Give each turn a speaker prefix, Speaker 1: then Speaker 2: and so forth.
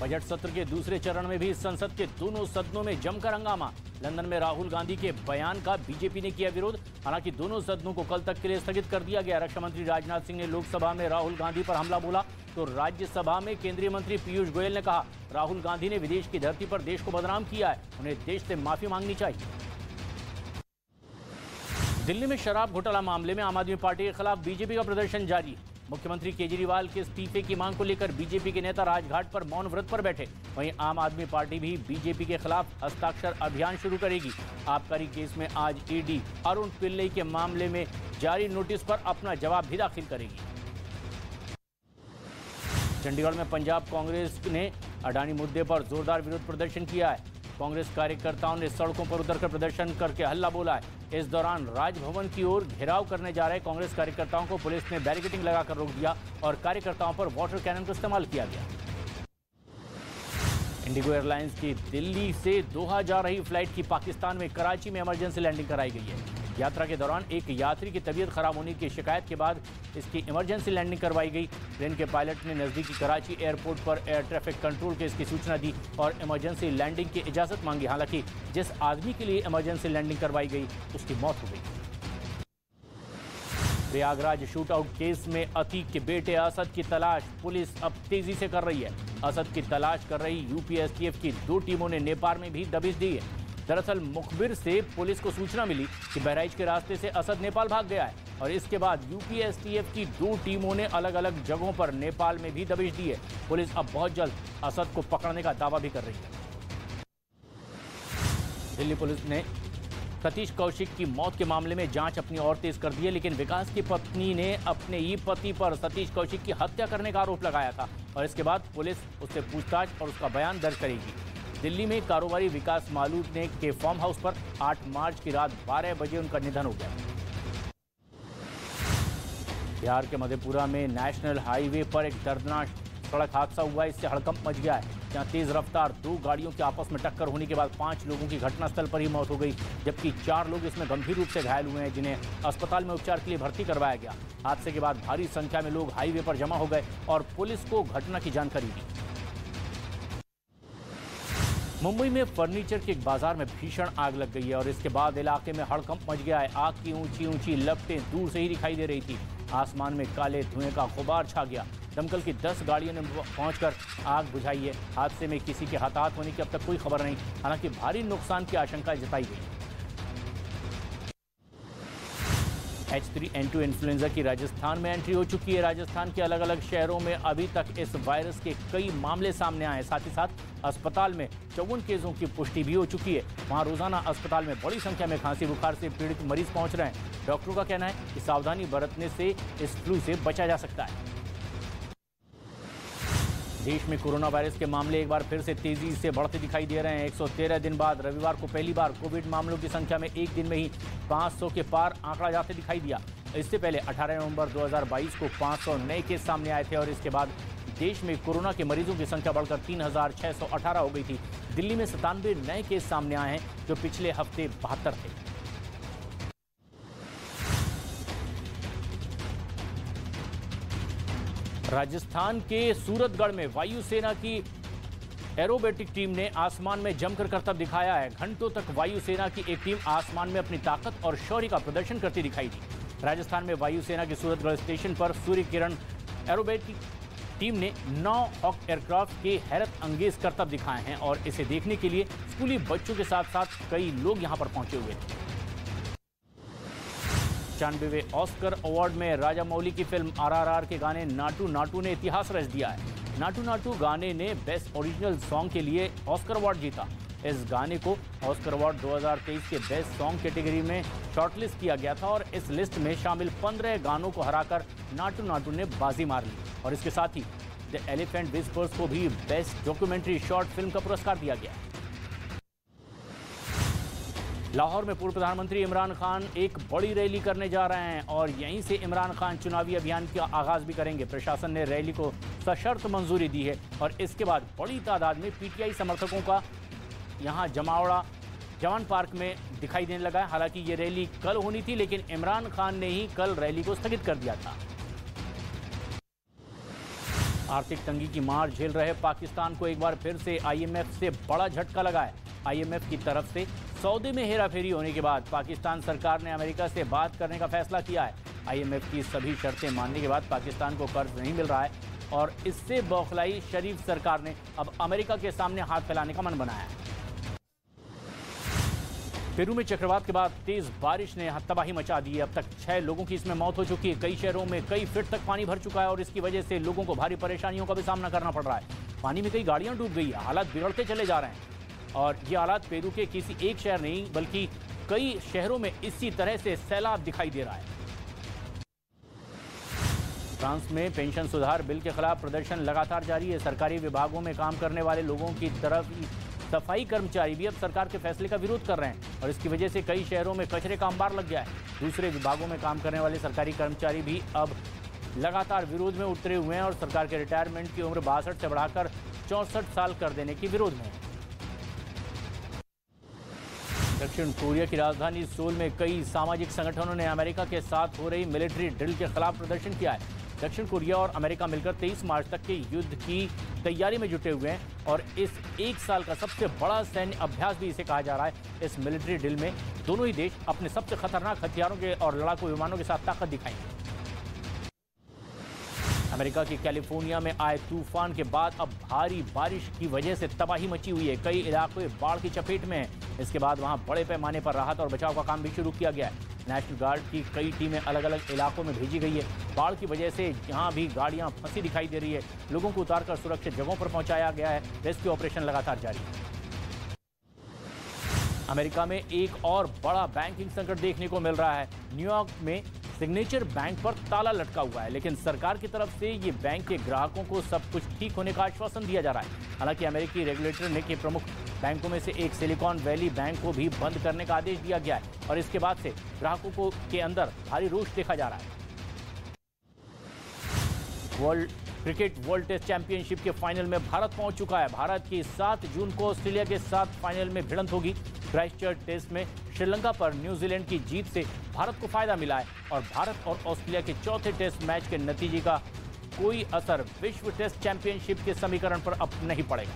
Speaker 1: Budget सत्र के दूसरे चरण में भी संसद के दोनों सदनों में जमकर हंगामा। लंदन में राहुल गांधी के बयान का बीजेपी ने किया विरोध। हालांकि दोनों सदनों को कल तक के लिए स्थगित कर दिया गया। रक्षा मंत्री राजनाथ सिंह ने लोकसभा में राहुल गांधी पर हमला बोला तो राज्यसभा में केंद्रीय मंत्री पीयूष गोयल ने कहा, राहुल गांधी ने विदेश की धरती पर देश को बदनाम किया है, उन्हें देश से माफी मांगनी चाहिए। दिल्ली में शराब घोटाला मामले में आम आदमी पार्टी के खिलाफ बीजेपी का प्रदर्शन जारी है। मुख्यमंत्री केजरीवाल के इस्तीफे की मांग को लेकर बीजेपी के नेता राजघाट पर मौन व्रत पर बैठे। वहीं आम आदमी पार्टी भी बीजेपी के खिलाफ हस्ताक्षर अभियान शुरू करेगी। आबकारी केस में आज ईडी अरुण पिल्लई के मामले में जारी नोटिस पर अपना जवाब भी दाखिल करेगी। चंडीगढ़ में पंजाब कांग्रेस ने अडानी मुद्दे पर जोरदार विरोध प्रदर्शन किया है। कांग्रेस कार्यकर्ताओं ने सड़कों पर उतरकर प्रदर्शन करके हल्ला बोला है। इस दौरान राजभवन की ओर घेराव करने जा रहे कांग्रेस कार्यकर्ताओं को पुलिस ने बैरिकेडिंग लगाकर रोक दिया और कार्यकर्ताओं पर वाटर कैनन का इस्तेमाल किया गया। इंडिगो एयरलाइंस की दिल्ली से दोहा जा रही फ्लाइट की पाकिस्तान में कराची में इमरजेंसी लैंडिंग कराई गई है। यात्रा के दौरान एक यात्री की तबीयत खराब होने की शिकायत के बाद इसकी इमरजेंसी लैंडिंग करवाई गई। प्लेन के पायलट ने नज़दीकी कराची एयरपोर्ट पर एयर ट्रैफिक कंट्रोल को इसकी सूचना दी और इमरजेंसी लैंडिंग की इजाज़त मांगी। हालांकि जिस आदमी के लिए इमरजेंसी लैंडिंग करवाई गई उसकी मौत हो गई। प्रयागराज शूटआउट केस में अतीक के बेटे असद की तलाश पुलिस अब तेजी से कर रही है। असद की तलाश कर रही यूपीएसटीएफ की 2 टीमों ने नेपाल में भी दबिश दी है। दरअसल मुखबिर से पुलिस को सूचना मिली कि बहराइच के रास्ते से असद नेपाल भाग गया है और इसके बाद यूपीएसटीएफ की 2 टीमों ने अलग अलग जगहों पर नेपाल में भी दबिश दी है। पुलिस अब बहुत जल्द असद को पकड़ने का दावा भी कर रही है। दिल्ली पुलिस ने सतीश कौशिक की मौत के मामले में जांच अपनी ओर तेज कर दी है, लेकिन विकास की पत्नी ने अपने ही पति पर सतीश कौशिक की हत्या करने का आरोप लगाया था और इसके बाद पुलिस उससे पूछताछ और उसका बयान दर्ज करेगी। दिल्ली में कारोबारी विकास मालू ने के फार्म हाउस पर 8 मार्च की रात 12 बजे उनका निधन हो गया। बिहार के मधेपुरा में नेशनल हाईवे पर एक दर्दनाक सड़क हादसा हुआ है। इससे हड़कंप मच गया है। जहां तेज रफ्तार 2 गाड़ियों के आपस में टक्कर होने के बाद 5 लोगों की घटनास्थल पर ही मौत हो गई, जबकि 4 लोग इसमें गंभीर रूप से घायल हुए हैं, जिन्हें अस्पताल में उपचार के लिए भर्ती करवाया गया। हादसे के बाद भारी संख्या में लोग हाईवे पर जमा हो गए और पुलिस को घटना की जानकारी दी। मुंबई में फर्नीचर के एक बाजार में भीषण आग लग गई है और इसके बाद इलाके में हड़कंप मच गया है। आग की ऊंची ऊंची लपटें दूर से ही दिखाई दे रही थी। आसमान में काले धुएं का गुबार छा गया। दमकल की 10 गाड़ियों ने पहुंचकर आग बुझाई है। हादसे में किसी के हताहत होने की अब तक कोई खबर नहीं। हालांकि भारी नुकसान की आशंका जताई गई। H3N2 इन्फ्लुएंजा की राजस्थान में एंट्री हो चुकी है। राजस्थान के अलग अलग शहरों में अभी तक इस वायरस के कई मामले सामने आए। साथ ही साथ अस्पताल में 54 केसों की पुष्टि भी हो चुकी है। वहां रोजाना अस्पताल में बड़ी संख्या में खांसी बुखार से पीड़ित मरीज पहुंच रहे हैं। डॉक्टरों का कहना है कि सावधानी बरतने से इस फ्लू से बचा जा सकता है। देश में कोरोना वायरस के मामले एक बार फिर से तेजी से बढ़ते दिखाई दे रहे हैं। 113 दिन बाद रविवार को पहली बार कोविड मामलों की संख्या में एक दिन में ही 500 के पार आंकड़ा जाते दिखाई दिया। इससे पहले 18 नवंबर 2022 को 500 नए केस सामने आए थे और इसके बाद देश में कोरोना के मरीजों की संख्या बढ़कर 3618 हो गई थी। दिल्ली में 97 नए केस सामने आए हैं जो पिछले हफ्ते 72 थे। राजस्थान के सूरतगढ़ में वायुसेना की एरोबेटिक टीम ने आसमान में जमकर करतब दिखाया है। घंटों तक वायुसेना की एक टीम आसमान में अपनी ताकत और शौर्य का प्रदर्शन करती दिखाई दी। राजस्थान में वायुसेना के सूरतगढ़ स्टेशन पर सूर्य किरण एरोबेटिक टीम ने 9 हॉक एयरक्राफ्ट के हैरत अंगेज करतब दिखाए हैं और इसे देखने के लिए स्कूली बच्चों के साथ साथ कई लोग यहां पर पहुंचे हुए थे। 95वें ऑस्कर अवार्ड में राजामौली की फिल्म RRR के गाने नाटू नाटू ने इतिहास रच दिया है। नाटू नाटू गाने ने बेस्ट ओरिजिनल सॉन्ग के लिए ऑस्कर अवार्ड जीता। इस गाने को ऑस्कर अवार्ड 2023 के बेस्ट सॉन्ग कैटेगरी में शॉर्टलिस्ट किया गया था और इस लिस्ट में शामिल 15 गानों को हराकर नाटू नाटू ने बाजी मार ली और इसके साथ ही द एलिफेंट विस्पर्स को भी बेस्ट डॉक्यूमेंट्री शॉर्ट फिल्म का पुरस्कार दिया गया। लाहौर में पूर्व प्रधानमंत्री इमरान खान एक बड़ी रैली करने जा रहे हैं और यहीं से इमरान खान चुनावी अभियान का आगाज भी करेंगे। प्रशासन ने रैली को सशर्त मंजूरी दी है और इसके बाद बड़ी तादाद में पीटीआई समर्थकों का यहां जमावड़ा जवान पार्क में दिखाई देने लगा है। हालांकि ये रैली कल होनी थी, लेकिन इमरान खान ने ही कल रैली को स्थगित कर दिया था। आर्थिक तंगी की मार झेल रहे पाकिस्तान को एक बार फिर से आईएमएफ से बड़ा झटका लगा है। आईएमएफ की तरफ से सौदे में हेराफेरी होने के बाद पाकिस्तान सरकार ने अमेरिका से बात करने का फैसला किया है। आईएमएफ की सभी शर्तें मानने के बाद पाकिस्तान को कर्ज नहीं मिल रहा है और इससे बौखलाई शरीफ सरकार ने अब अमेरिका के सामने हाथ फैलाने का मन बनाया है। पेरू में चक्रवात के बाद तेज बारिश ने तबाही मचा दी है। अब तक 6 लोगों की इसमें मौत हो चुकी है। कई शहरों में कई फीट तक पानी भर चुका है और इसकी वजह से लोगों को भारी परेशानियों का भी सामना करना पड़ रहा है। पानी में कई गाड़ियां डूब गई है। हालात बिगड़ते चले जा रहे हैं और ये हालात पेरू के किसी एक शहर नहीं बल्कि कई शहरों में इसी तरह से सैलाब दिखाई दे रहा है। फ्रांस में पेंशन सुधार बिल के खिलाफ प्रदर्शन लगातार जारी है। सरकारी विभागों में काम करने वाले लोगों की तरफ सफाई कर्मचारी भी अब सरकार के फैसले का विरोध कर रहे हैं और इसकी वजह से कई शहरों में कचरे का अंबार लग गया है। दूसरे विभागों में काम करने वाले सरकारी कर्मचारी भी अब लगातार विरोध में उतरे हुए हैं और सरकार के रिटायरमेंट की उम्र 62 से बढ़ाकर 64 साल कर देने के विरोध में है। दक्षिण कोरिया की राजधानी सोल में कई सामाजिक संगठनों ने अमेरिका के साथ हो रही मिलिट्री ड्रिल के खिलाफ प्रदर्शन किया है। दक्षिण कोरिया और अमेरिका मिलकर 23 मार्च तक के युद्ध की तैयारी में जुटे हुए हैं और इस एक साल का सबसे बड़ा सैन्य अभ्यास भी इसे कहा जा रहा है। इस मिलिट्री ड्रिल में दोनों ही देश अपने सबसे खतरनाक हथियारों के और लड़ाकू विमानों के साथ ताकत दिखाएंगे। अमेरिका की कैलिफोर्निया में आए तूफान के बाद अब भारी बारिश की वजह से तबाही मची हुई है। कई इलाके बाढ़ की चपेट में हैं। इसके बाद वहां बड़े पैमाने पर राहत और बचाव का काम भी शुरू किया गया है। नेशनल गार्ड की कई टीमें अलग अलग इलाकों में भेजी गई है। बाढ़ की वजह से जहां भी गाड़ियां फंसी दिखाई दे रही है, लोगों को उतारकर सुरक्षित जगहों पर पहुंचाया गया है। रेस्क्यू ऑपरेशन लगातार जारी है। अमेरिका में एक और बड़ा बैंकिंग संकट देखने को मिल रहा है। न्यूयॉर्क में सिग्नेचर बैंक पर ताला लटका हुआ है, लेकिन सरकार की तरफ से ये बैंक के ग्राहकों को सब कुछ ठीक होने का आश्वासन दिया जा रहा है। हालांकि अमेरिकी रेगुलेटर ने के प्रमुख बैंकों में से एक सिलिकॉन वैली बैंक को भी बंद करने का आदेश दिया गया है और इसके बाद से ग्राहकों को के अंदर भारी रोष देखा जा रहा है। वर्ल्ड टेस्ट चैंपियनशिप के फाइनल में भारत पहुंच चुका है। भारत की 7 जून को ऑस्ट्रेलिया के साथ फाइनल में भिड़ंत होगी। क्राइस्टचर्च टेस्ट में श्रीलंका पर न्यूजीलैंड की जीत से भारत को फायदा मिला है और भारत और ऑस्ट्रेलिया के चौथे टेस्ट मैच के नतीजे का कोई असर विश्व टेस्ट चैंपियनशिप के समीकरण पर अब नहीं पड़ेगा।